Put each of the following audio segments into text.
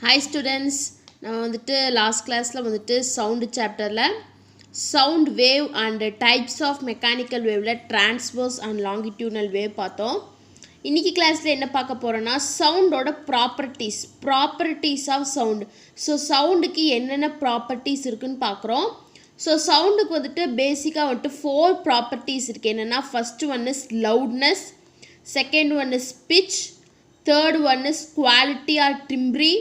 Hi students, நம்ம வந்துட்டு last classல வந்துட்டு sound chapterல sound wave and types of mechanical waveல transverse and longitudinal wave பார்த்தோம். இன்னைக்கு கிளாஸ்ல என்ன பார்க்க போறோம்னா சவுண்டோட ப்ராப்பர்ட்டிஸ் ஆஃப் சவுண்ட். ஸோ சவுண்டுக்கு என்னென்ன ப்ராப்பர்ட்டிஸ் இருக்குன்னு பார்க்குறோம். ஸோ சவுண்டுக்கு வந்துட்டு பேசிக்காக வந்துட்டு 4 ப்ராப்பர்ட்டிஸ் இருக்குது. என்னென்னா first one is loudness, second one is pitch, third one is quality or timbre,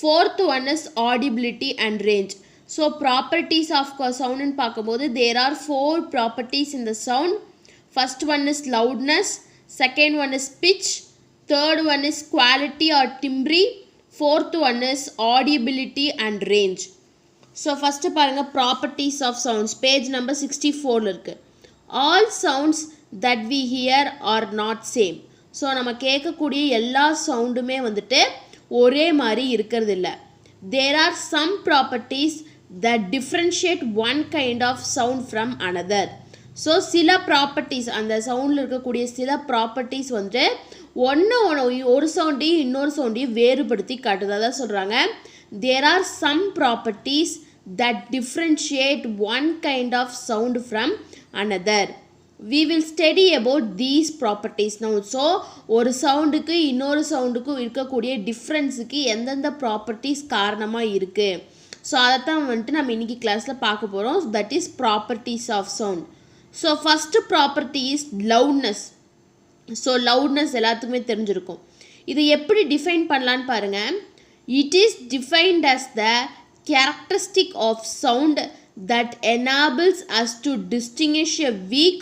fourth one is audibility and range. So properties of sound ன்னு பார்க்கும்போது there are 4 properties in the sound. First one is loudness, second one is pitch, third one is quality or timbre, fourth one is audibility and range. So first பாருங்க properties of sounds, page number 64ல இருக்கு. All sounds that we hear are not same. So நம்ம கேட்கக்கூடிய எல்லா சவுண்டுமே வந்துட்டு ஒரே மாதிரி இருக்கிறது இல்லை. There are some properties that differentiate one kind of sound from another. So சில ப்ராப்பர்ட்டிஸ், அந்த சவுண்டில் இருக்கக்கூடிய சில ப்ராப்பர்ட்டிஸ் வந்துட்டு ஒரு சவுண்டையும் இன்னொரு சவுண்டையும் வேறுபடுத்தி காட்டுது. அதான் சொல்கிறாங்க there are some properties that differentiate one kind of sound from another. We will study about these properties now. So ஒரு சவுண்டுக்கு இன்னொரு சவுண்டுக்கும் இருக்கக்கூடிய டிஃப்ரென்ஸுக்கு எந்தெந்த ப்ராப்பர்ட்டிஸ் காரணமாக இருக்குது. ஸோ அதைத்தான் வந்துட்டு நம்ம இன்றைக்கி கிளாஸில் பார்க்க போகிறோம். That is properties of sound. So first property is loudness. So loudness எல்லாத்துக்குமே தெரிஞ்சிருக்கும். இதை எப்படி டிஃபைன் பண்ணலான்னு பாருங்கள். It is defined as the characteristic of sound that enables us to distinguish a weak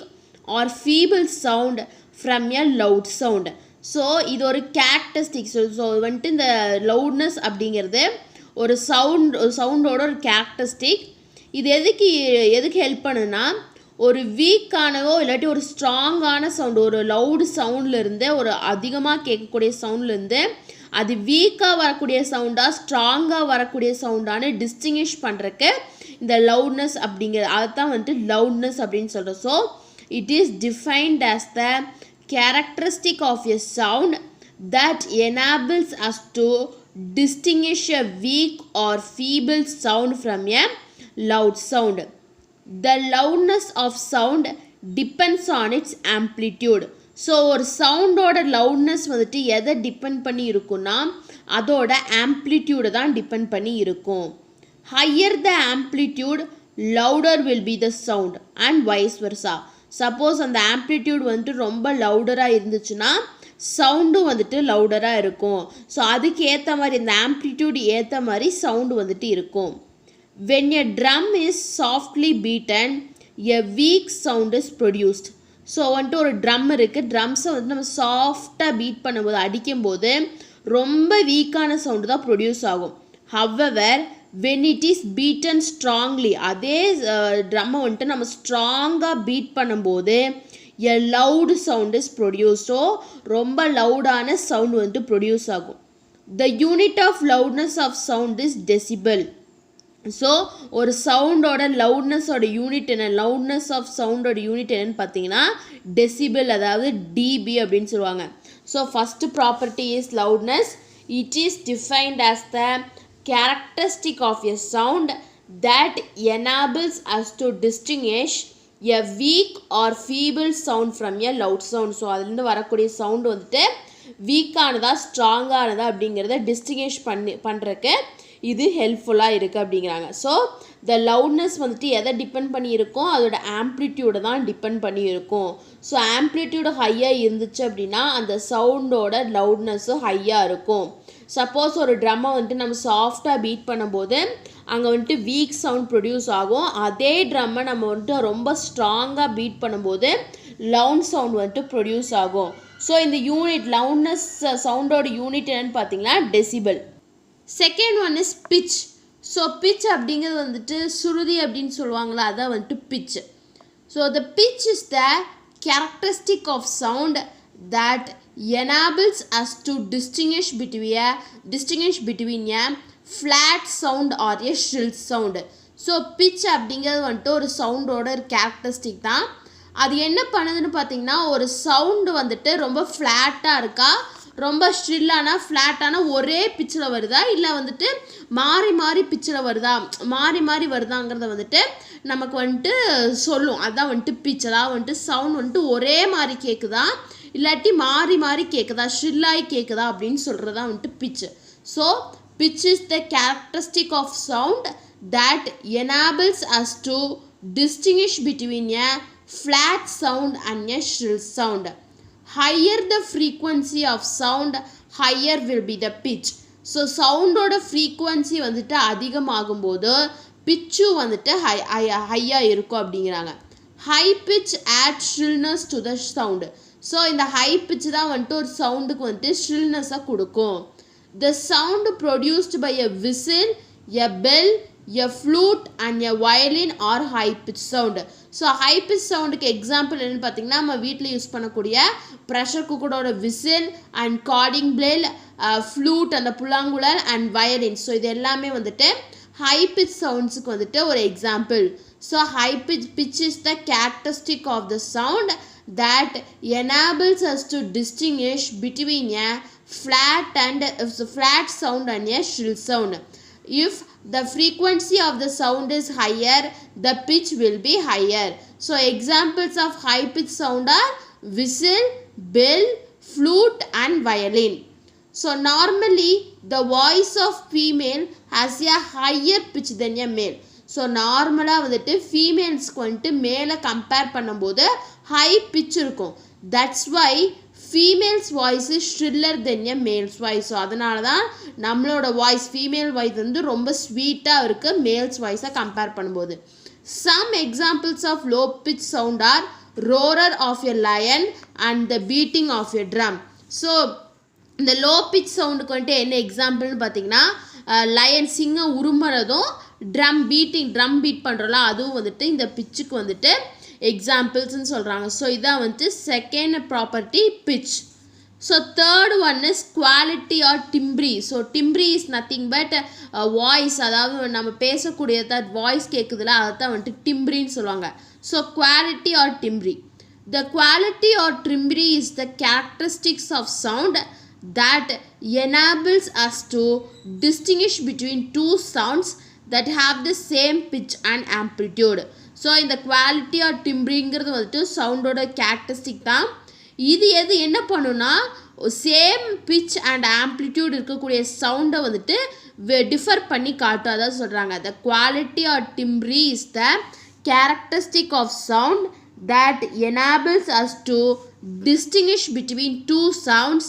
or feeble sound from a loud sound. So இது ஒரு characteristic. So வந்துட்டு இந்த லவுட்னஸ் அப்படிங்கிறது ஒரு சவுண்டோட ஒரு கேரக்டரிஸ்டிக். இது எதுக்கு ஹெல்ப் பண்ணுன்னா, ஒரு வீக்கானவோ இல்லாட்டி ஒரு ஸ்ட்ராங்கான சவுண்டு, ஒரு லவுடு சவுண்ட்லேருந்து ஒரு அதிகமாக கேட்கக்கூடிய சவுண்ட்லேருந்து அது வீக்காக வரக்கூடிய சவுண்டாக ஸ்ட்ராங்காக வரக்கூடிய சவுண்டான டிஸ்டிங்கிஷ் பண்ணுறக்கு இந்த லவுட்னஸ் அப்படிங்கிறது, அதுதான் வந்துட்டு லவுட்னஸ் அப்படின்னு சொல்கிறோம். So it is defined as the characteristic of a sound that enables us to distinguish a weak or feeble sound from a loud sound. The loudness of sound depends on its amplitude. So ஒரு சவுண்டோட loudness வந்துட்டு எதை depend பண்ணி இருக்குன்னா அதோட ஆம்ப்ளிடியூடை தான் depend பண்ணி இருக்கும். Higher the amplitude louder will be the sound and vice versa. Suppose அந்த ஆம்ப்ளிடியூட் வந்துட்டு ரொம்ப லவுடராக இருந்துச்சுன்னா சவுண்டும் வந்துட்டு லவுடராக இருக்கும். ஸோ அதுக்கு ஏற்ற மாதிரி, இந்த ஆம்ப்ளிடியூட் ஏற்ற மாதிரி சவுண்டு வந்துட்டு இருக்கும். when a drum is softly beaten a weak sound is produced. So வந்துட்டு ஒரு ட்ரம் இருக்குது, ட்ரம்ஸை வந்து நம்ம சாஃப்டாக பீட் பண்ணும்போது, அடிக்கும்போது ரொம்ப வீக்கான சவுண்டு தான் ப்ரொடியூஸ் ஆகும். however when it is beaten strongly, அதே ட்ரம்மை வந்துட்டு நம்ம ஸ்ட்ராங்காக பீட் பண்ணும்போது a loud sound is produced. So ரொம்ப லவுடான சவுண்ட் வந்துட்டு ப்ரொடியூஸ் ஆகும். the unit of loudness of sound is decibel. So ஒரு சவுண்டோட லவுட்னஸோட யூனிட் என்ன, லவுட்னஸ் ஆஃப் சவுண்டோட யூனிட் என்னன்னு பார்த்தீங்கன்னா டெசிபல், அதாவது டிபி அப்படின்னு சொல்லுவாங்க. So first property is loudness. It is defined as the characteristic of a sound that enables us to distinguish a weak or feeble sound from a loud sound. So அதுலேருந்து வரக்கூடிய sound வந்துட்டு வீக்கானதா ஸ்ட்ராங்கானதா அப்படிங்கிறத distinguish பண்ணுறக்கு இது ஹெல்ப்ஃபுல்லாக இருக்குது அப்படிங்கிறாங்க. So the loudness வந்துட்டு எதை டிபெண்ட் பண்ணி இருக்கும், அதோட ஆம்ப்ளிடியூடை தான் டிபெண்ட் பண்ணி இருக்கும். ஸோ ஆம்ப்ளிடியூடு ஹையாக இருந்துச்சு அப்படின்னா அந்த சவுண்டோட லவுட்னஸும் ஹையாக இருக்கும். சப்போஸ் ஒரு ட்ரம்மை வந்துட்டு நம்ம சாஃப்டாக பீட் பண்ணும்போது அங்கே வந்துட்டு வீக் சவுண்ட் ப்ரொடியூஸ் ஆகும். அதே ட்ரம்மை நம்ம வந்துட்டு ரொம்ப ஸ்ட்ராங்காக பீட் பண்ணும்போது லவுட் சவுண்ட் வந்துட்டு ப்ரொடியூஸ் ஆகும். ஸோ இந்த யூனிட் லவுட்னஸ் சவுண்டோட யூனிட் என்னன்னு பார்த்தீங்கன்னா decibel. Second one is pitch. So pitch அப்படிங்கிறது வந்துட்டு சுருதி அப்படின்னு சொல்லுவாங்களா, அதான் வந்துட்டு pitch. So the pitch is the characteristic of sound that enables us to distinguish between a flat sound or a shrill sound. So pitch அப்படிங்கிறது வந்துட்டு ஒரு சவுண்டோட ஒரு கேரக்டரிஸ்டிக் தான். அது என்ன பண்ணுதுன்னு பார்த்தீங்கன்னா, ஒரு சவுண்டு வந்துட்டு ரொம்ப ஃப்ளாட்டாக இருக்கா ரொம்ப ஸ்ட்ரில்லான ஃப்ளாட்டான ஒரே பிச்சில் வருதா இல்லை வந்துட்டு மாறி மாறி பிச்சில் வருதா மாறி மாறி வருதாங்கிறத வந்துட்டு நமக்கு வந்துட்டு சொல்லும். அதான் வந்துட்டு பிச். அதாவது வந்துட்டு சவுண்ட் வந்துட்டு ஒரே மாதிரி கேட்குதா இல்லாட்டி மாறி மாறி கேட்குதா ஸ்ட்ரில்லாகி கேட்குதா அப்படின்னு சொல்கிறதா வந்துட்டு pitch. So pitch is the characteristic of sound that enables us to distinguish between a flat sound and a shrill sound. Higher the frequency of sound, higher will be the pitch. So sound oda frequency வந்துட்டு அதிகமாகும்போது pitch வந்துட்டு ஹையா இருக்கும் அப்படிங்கிறாங்க. High pitch adds shrillness to the sound. So இந்த high pitch தான் வந்துட்டு ஒரு சவுண்டுக்கு வந்துட்டு shrillness கொடுக்கும். The sound produced by a whistle, a bell, a flute and a violin are high pitch sound. So high pitch sound க்கு example என்னன்னு பார்த்தீங்கன்னா நம்ம வீட்டில் யூஸ் பண்ணக்கூடிய ப்ரெஷர் குக்கரோட விசில் அண்ட் கார்டிங் பிளேல், ஃப்ளூட் அந்த புல்லாங்குழல் அண்ட் வயலின். ஸோ இது எல்லாமே வந்துட்டு high pitch soundsக்கு வந்துட்டு ஒரு example. So high pitch is the characteristic of the sound that enables us to distinguish between a flat sound and a shrill sound. If the frequency of the sound is higher, the pitch will be higher. So examples of high pitch sound are whistle, bell, flute and violin. So normally the voice of female has a higher pitch than a male. So நார்மலாக வந்துட்டு ஃபீமேல்ஸ்க்கு வந்துட்டு மேலே compare பண்ணும்போது high pitch இருக்கும். That's why females voice is shriller than a males voice. So அதனால தான் நம்மளோட வாய்ஸ் ஃபீமேல் வாய்ஸ் வந்து ரொம்ப ஸ்வீட்டாக இருக்குது மேல்ஸ் வாய்ஸை கம்பேர் பண்ணும்போது. Some examples of low pitch sound are roarer of a lion and the beating of a drum. So இந்த லோ பிச் சவுண்டுக்கு வந்துட்டு என்ன எக்ஸாம்பிள்னு பார்த்தீங்கன்னா லயன் சிங்கம் உருமுறதும் ட்ரம் பீட் பண்ணுறோம்ல அதுவும் வந்துட்டு இந்த பிச்சுக்கு வந்துட்டு எக்ஸாம்பிள்ஸ்ன்னு சொல்கிறாங்க. ஸோ இதான் வந்துட்டு second property pitch. So third one is quality or timbre. So timbre is nothing but voice, அதாவது நம்ம பேசக்கூடிய வாய்ஸ் கேட்குதுல அதை தான் வந்துட்டு டிம்ப்ரின்னு சொல்லுவாங்க. So quality or timbre. The quality or timbre is the characteristics of sound that enables us to distinguish between two sounds that have the same pitch and amplitude. So இந்த quality R டிம்ப்ரிங்கிறது வந்துட்டு சவுண்டோட characteristic தான். இது என்ன பண்ணுன்னா same pitch and amplitude இருக்கக்கூடிய சவுண்டை வந்துட்டு differ பண்ணி காட்டும். அதான் சொல்கிறாங்க the quality or timbre is the characteristic of sound that enables us to distinguish between two sounds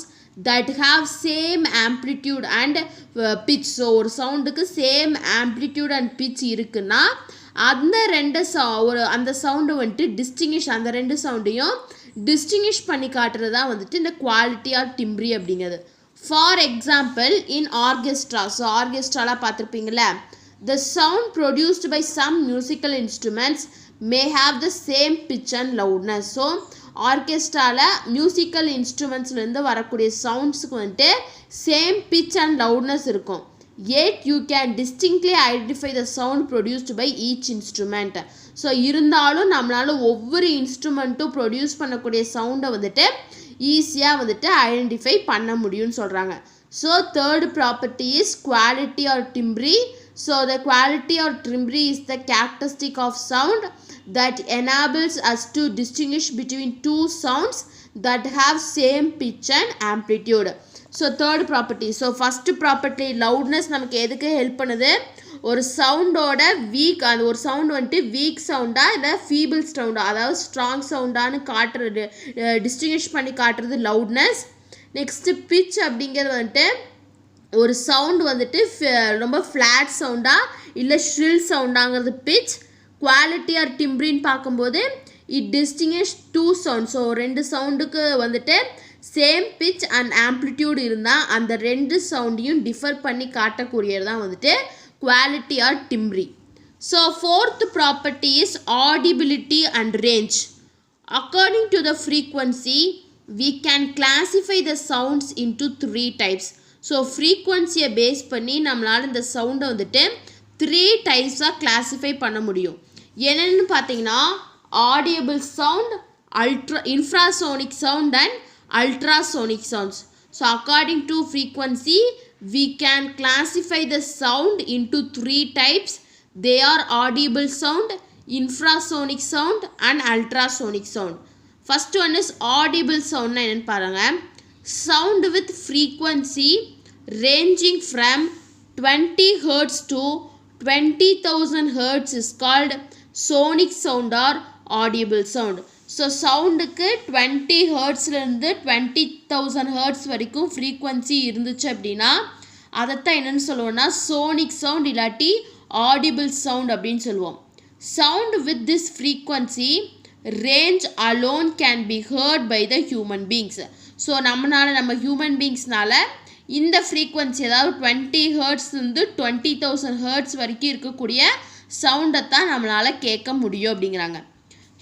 that have same amplitude and pitch. So ஒரு சவுண்டுக்கு சேம் ஆம்ப்ளிடியூட் அண்ட் பிச் இருக்குன்னா அந்த அந்த சவுண்டை வந்துட்டு டிஸ்டிங்கிஷ் அந்த ரெண்டு சவுண்டையும் டிஸ்டிங்கிஷ் பண்ணி காட்டுறது தான் வந்துட்டு இந்த குவாலிட்டி ஆர் டிம்ப்ரி அப்படிங்கிறது. For example in orchestra. So ஆர்கெஸ்ட்ராலாம் பார்த்துருப்பீங்கள, the sound produced by some musical instruments may have the same pitch and loudness. So ஆர்கெஸ்ட்ராவில் மியூசிக்கல் இன்ஸ்ட்ருமெண்ட்ஸ்லேருந்து வரக்கூடிய சவுண்ட்ஸுக்கு வந்துட்டு சேம் பிச் அண்ட் லவுட்னஸ் இருக்கும். yet you can distinctly identify the sound produced by each instrument. So இருந்தாலும் நம்மளால் ஒவ்வொரு இன்ஸ்ட்ருமெண்ட்டும் produce பண்ணக்கூடிய சவுண்டை வந்துட்டு ஈஸியாக வந்துட்டு ஐடென்டிஃபை பண்ண முடியும்னு சொல்கிறாங்க. So third property is quality or timbre. So the quality or timbre is the characteristic of sound that enables us to distinguish between two sounds that have same pitch and amplitude. So third property. So first property loudness நமக்கு எதுக்கு help பண்ணுது? ஒரு சவுண்டோட week, அந்த ஒரு sound வந்துட்டு week சவுண்டா இல்லை feeble சவுண்டா, அதாவது ஸ்ட்ராங் சவுண்டான்னு காட்டுறது டிஸ்டிங்கிஷ் பண்ணி காட்டுறது லவுட்னஸ். நெக்ஸ்ட்டு பிச் அப்படிங்கிறது வந்துட்டு ஒரு சவுண்ட் வந்துட்டு ரொம்ப ஃப்ளாட் சவுண்டா இல்லை ஷ்ரில் சவுண்டாங்கிறது பிச். குவாலிட்டி ஆர் டிம்ப்ரின்னு பார்க்கும்போது it distinguish two sound. So ரெண்டு சவுண்டுக்கு வந்துட்டு சேம் பிச் அண்ட் ஆம்ப்ளிடியூட் இருந்தால் அந்த ரெண்டு சவுண்டையும் டிஃபர் பண்ணி காட்டக்கூடியது தான் வந்துட்டு quality or timbre. So fourth property is audibility and range. According to the frequency we can classify the sounds into three types. So ஃப்ரீக்வன்சியை பேஸ் பண்ணி நம்மளால் இந்த சவுண்டை வந்துட்டு 3 டைப்ஸாக கிளாஸிஃபை பண்ண முடியும். என்னென்னு பார்த்தீங்கன்னா audible sound, infrasonic sound and ultrasonic sounds. So according to frequency, we can classify the sound into 3 types. They are audible sound, infrasonic sound and ultrasonic sound. First one is audible sound. Na enna paranga, sound with frequency ranging from 20 Hz to 20,000 Hz is called sonic sound or audible sound. So சவுண்டுக்கு 20 ஹர்ட்ஸ்லேருந்து 20,000 hertz வரைக்கும் frequency இருந்துச்சு அப்படின்னா அதைத்தான் என்னென்னு சொல்லுவோம்னா sonic sound இல்லாட்டி audible sound அப்படின்னு சொல்லுவோம். Sound with this frequency range alone can be heard by the human beings. So நம்ம ஹியூமன் பீங்ஸ்னால இந்த ஃப்ரீக்வன்சி அதாவது 20 ஹர்ட்ஸ்லேருந்து 20,000 ஹர்ட்ஸ் வரைக்கும் இருக்கக்கூடிய சவுண்டை தான் நம்மளால் கேட்க முடியும் அப்படிங்கிறாங்க.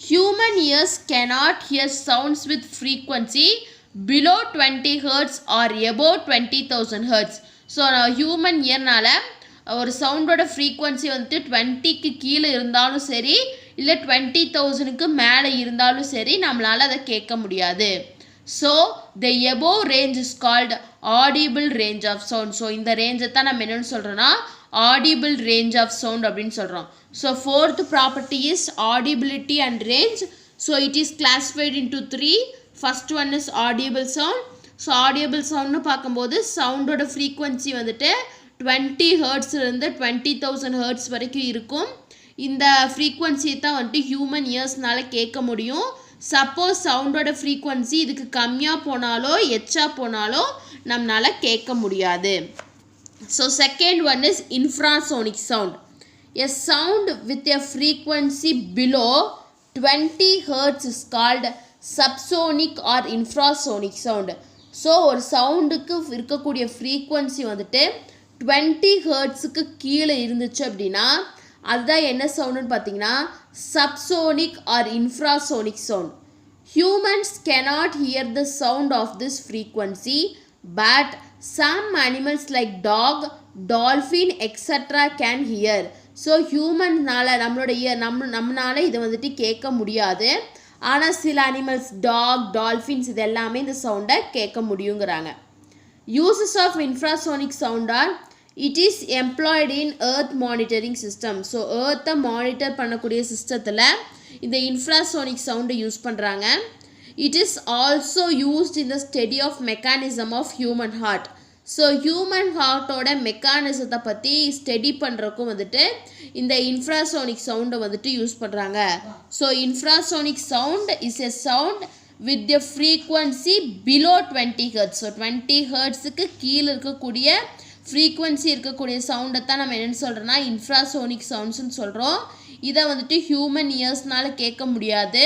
Human ears cannot hear sounds with frequency below 20 Hz or above 20,000 Hz. So human இயர்னால் ஒரு சவுண்டோட ஃப்ரீக்வன்சி வந்துட்டு 20க்கு கீழே இருந்தாலும் சரி இல்லை 20,000க்கு மேலே இருந்தாலும் சரி நம்மளால் அதை கேட்க முடியாது. So the above range is called audible range of sound. So இந்த ரேஞ்சை தான் நம்ம என்னென்னு சொல்கிறோன்னா audible range of sound அப்படின்னு சொல்கிறோம். So fourth property is audibility and range. So it is classified into 3. First one is audible sound. So audible sound னு பார்க்கும்போது சவுண்டோட frequency வந்துட்டு 20 ஹர்ட்ஸ்லேருந்து 20,000 ஹர்ட்ஸ் வரைக்கும் இருக்கும். இந்த ஃப்ரீக்வன்சி தான் வந்துட்டு ஹியூமன் இயர்ஸ்னால கேட்க முடியும். சப்போஸ் சவுண்டோட ஃப்ரீக்வன்சி இதுக்கு கம்மியாக போனாலோ எச்சா போனாலோ நம்மளால் கேட்க முடியாது. So second one is infrasonic sound. A sound with a frequency below 20 Hz is called subsonic or infrasonic sound. So ஒரு சவுண்டுக்கு இருக்கக்கூடிய ஃப்ரீக்வன்சி வந்துட்டு 20 ஹர்ட்ஸுக்கு கீழே இருந்துச்சு அப்படின்னா அதுதான் என்ன சவுண்டுன்னு பார்த்தீங்கன்னா subsonic or infrasonic sound. Humans cannot hear the sound of this frequency, but some animals like dog, dolphin etc. can hear. So ஹியூமன்னால் நம்மளால் இதை வந்துட்டு கேட்க முடியாது. ஆனால் சில அனிமல்ஸ் டாக் டால்ஃபின்ஸ் இது எல்லாமே இந்த சவுண்டை கேட்க முடியுங்கிறாங்க. Uses of infrasonic sound or it is employed in earth monitoring system. So எர்த்தை மானிட்டர் பண்ணக்கூடிய சிஸ்டத்தில் இந்த இன்ஃப்ராசோனிக் சவுண்டை யூஸ் பண்ணுறாங்க. It is also used in the study of mechanism of human heart. So human ஹார்ட்டோட மெக்கானிசத்தை பற்றி ஸ்டடி பண்ணுறக்கும் வந்துட்டு இந்த இன்ஃப்ராசோனிக் சவுண்டை வந்துட்டு யூஸ் பண்ணுறாங்க. So infrasonic sound is a sound with the frequency below 20 hertz. So 20 ஹர்ட்ஸுக்கு கீழே இருக்கக்கூடிய ஃப்ரீக்வன்சி இருக்கக்கூடிய சவுண்டை தான் நம்ம என்னென்னு சொல்கிறோன்னா இன்ஃப்ராசோனிக் சவுண்ட்ஸ்னு சொல்கிறோம். இதை வந்துட்டு ஹியூமன் இயர்ஸ்னால் கேட்க முடியாது.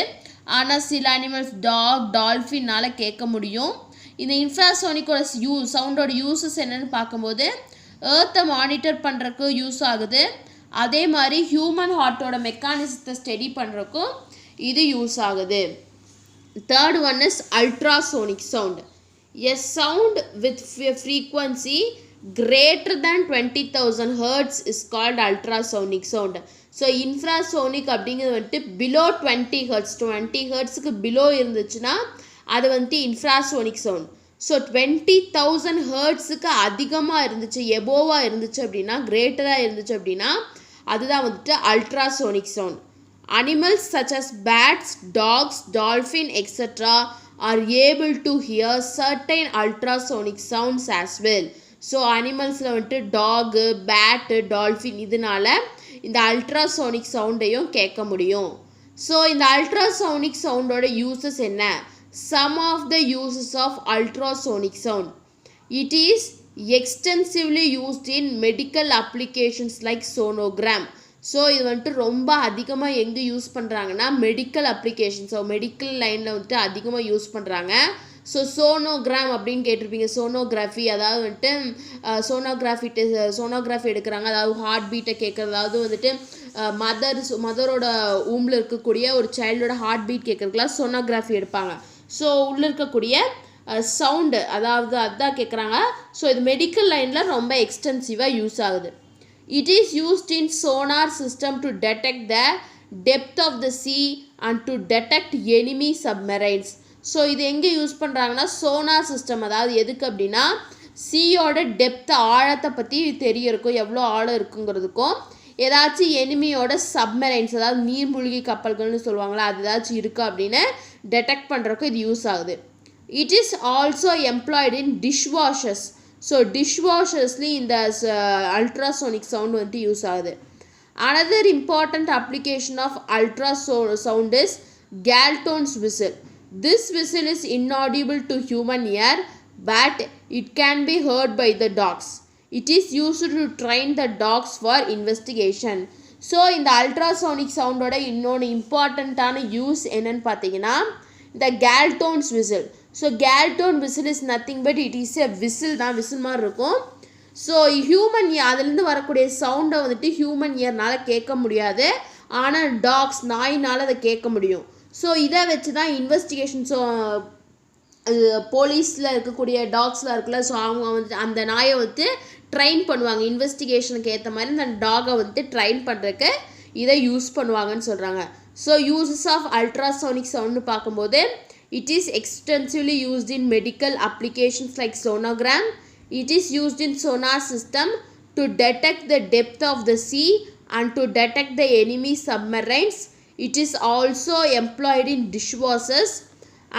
ஆனால் சில அனிமல்ஸ் டாக் டால்ஃபின்னால் கேட்க முடியும். இந்த இன்ஃப்ராசோனிக்கோட சவுண்டோட யூஸஸ் என்னென்னு பார்க்கும்போது எர்த்தை மானிட்டர் பண்ணுறக்கு யூஸ் ஆகுது. அதே மாதிரி ஹியூமன் ஹார்ட்டோட மெக்கானிசத்தை ஸ்டடி பண்ணுறக்கும் இது யூஸ் ஆகுது. Third one is ultrasonic sound. A sound with frequency greater than 20,000 Hz is called ultrasonic sound. So infrasonic அப்படிங்கிறது வந்துட்டு பிலோ 20 ஹர்ட்ஸ் 20 ஹர்ட்ஸுக்கு பிலோ இருந்துச்சுன்னா அது வந்துட்டு இன்ஃப்ராசோனிக் சவுண்ட். ஸோ 20,000 ஹர்ட்ஸுக்கு அதிகமாக இருந்துச்சு எபோவாக இருந்துச்சு அப்படின்னா கிரேட்டராக இருந்துச்சு அப்படின்னா அதுதான் வந்துட்டு ultrasonic sound. Animals such as bats dogs dolphin etcetera are able to hear certain ultrasonic sounds as well. So அனிமல்ஸில் வந்துட்டு டாகு பேட்டு டால்ஃபின் இதனால இந்த அல்ட்ராசோனிக் சவுண்டையும் கேட்க முடியும். ஸோ இந்த அல்ட்ராசோனிக் சவுண்டோட யூசஸ் என்ன? Some of the uses of ultrasonic sound. It is extensively used in medical applications like sonogram. So இது வந்துட்டு ரொம்ப அதிகமாக எங்கே யூஸ் பண்ணுறாங்கன்னா மெடிக்கல் அப்ளிகேஷன்ஸ். ஸோ மெடிக்கல் லைனில் வந்துட்டு அதிகமாக யூஸ் பண்ணுறாங்க. ஸோ சோனோகிராம் அப்படின்னு கேட்டிருப்பீங்க. சோனோகிராஃபி அதாவது வந்துட்டு சோனோகிராஃபி எடுக்கிறாங்க. அதாவது ஹார்ட் பீட்டை கேட்குறது. அதாவது வந்துட்டு மதரோட ஊம்பில் இருக்கக்கூடிய ஒரு சைல்டோட ஹார்ட் பீட் கேட்குறதுக்குலாம் சோனோகிராஃபி எடுப்பாங்க. ஸோ உள்ளே இருக்கக்கூடிய சவுண்டு அதாவது அதுதான் கேட்குறாங்க. ஸோ இது மெடிக்கல் லைனில் ரொம்ப எக்ஸ்டென்சிவாக யூஸ் ஆகுது. It is used in sonar system to detect the depth of the sea and to detect enemy submarines. So இது எங்கே யூஸ் பண்ணுறாங்கன்னா சோனார் சிஸ்டம், அதாவது எதுக்கு அப்படின்னா சீயோட டெப்த் ஆழத்தை பற்றி தெரியறக்கும், எவ்வளோ ஆழம் இருக்குங்கிறதுக்கும், ஏதாச்சும் எனிமியோட சப்மரைன்ஸ் அதாவது நீர்மூழ்கி கப்பல்கள்னு சொல்லுவாங்களா அது ஏதாச்சும் இருக்கா அப்படின்னு டெடெக்ட் பண்ணுறக்கும் இது யூஸ் ஆகுது. It is also employed in dishwashers. So டிஷ்வாஷர்ஸ்லேயும் இந்த அல்ட்ராசோனிக் சவுண்ட் வந்துட்டு யூஸ் ஆகுது. Another important application of ultrasound is Galton's whistle. This whistle is inaudible to human ear, but it can be heard by the dogs. It is used to train the dogs for investigation. So இந்த ultrasonic சவுண்டோட இன்னொன்று இம்பார்ட்டண்ட்டான use என்னன்னு பார்த்தீங்கன்னா இந்த Galton's whistle. So Galton whistle is nothing but it is a whistle தான், whistle மாதிரி இருக்கும். ஸோ ஹியூமன் இயர் அதுலேருந்து வரக்கூடிய சவுண்டை வந்துட்டு ஹியூமன் இயர்னால் கேட்க முடியாது, ஆனால் டாக்ஸ் நாயினால் அதை கேட்க முடியும். ஸோ இதை வச்சு தான் இன்வெஸ்டிகேஷன், ஸோ போலீஸில் இருக்கக்கூடிய டாக்ஸ்லாம் இருக்குல்ல, ஸோ அவங்க வந்துட்டு அந்த நாயை வந்துட்டு ட்ரெயின் பண்ணுவாங்க, இன்வெஸ்டிகேஷனுக்கு ஏற்ற மாதிரி அந்த டாகை வந்துட்டு ட்ரெயின் பண்ணுறதுக்கு இதை யூஸ் பண்ணுவாங்கன்னு சொல்கிறாங்க. ஸோ யூசஸ் ஆஃப் அல்ட்ராசோனிக் சவுண்ட்னு பார்க்கும்போது it is extensively used in medical applications like sonogram. It is used in sonar system to detect the depth of the sea and to detect the enemy submarines. It is also employed in dishwashers.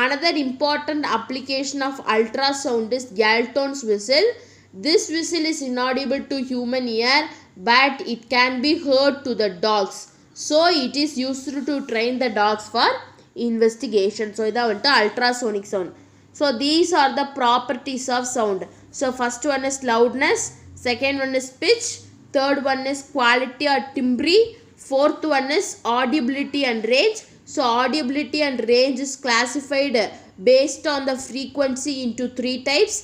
Another important application of ultrasound is Galton's whistle. This whistle is inaudible to human ear, but it can be heard to the dogs. So it is used to train the dogs for investigation. So இதான் வந்துட்டு ultrasonic sound. So these are the properties of sound. So first one is loudness, second one is pitch, third one is quality or timbre, fourth one is audibility and range. So audibility and range is classified based on the frequency into three types: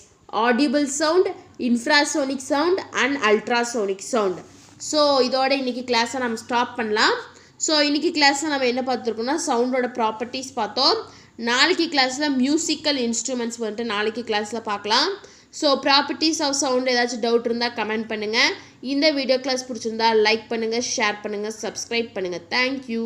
audible sound, infrasonic sound and ultrasonic sound. So இதோட இன்னைக்கு கிளாஸை நம்ம stop பண்ணலாம். So இன்னைக்கு கிளாஸில் நம்ம என்ன பார்த்துருக்கோம்னா சவுண்டோட properties பார்த்தோம். நாளைக்கு கிளாஸில் மியூசிக்கல் இன்ஸ்ட்ருமெண்ட்ஸ் வந்துட்டு நாளைக்கு கிளாஸில் பார்க்கலாம். ஸோ ப்ராப்பர்ட்டிஸ் ஆஃப் சவுண்ட் ஏதாச்சும் டவுட் இருந்தால் கமெண்ட் பண்ணுங்கள். இந்த வீடியோ கிளாஸ் பிடிச்சிருந்தா லைக் பண்ணுங்கள், ஷேர் பண்ணுங்கள், சப்ஸ்கிரைப் பண்ணுங்கள். தேங்க்யூ.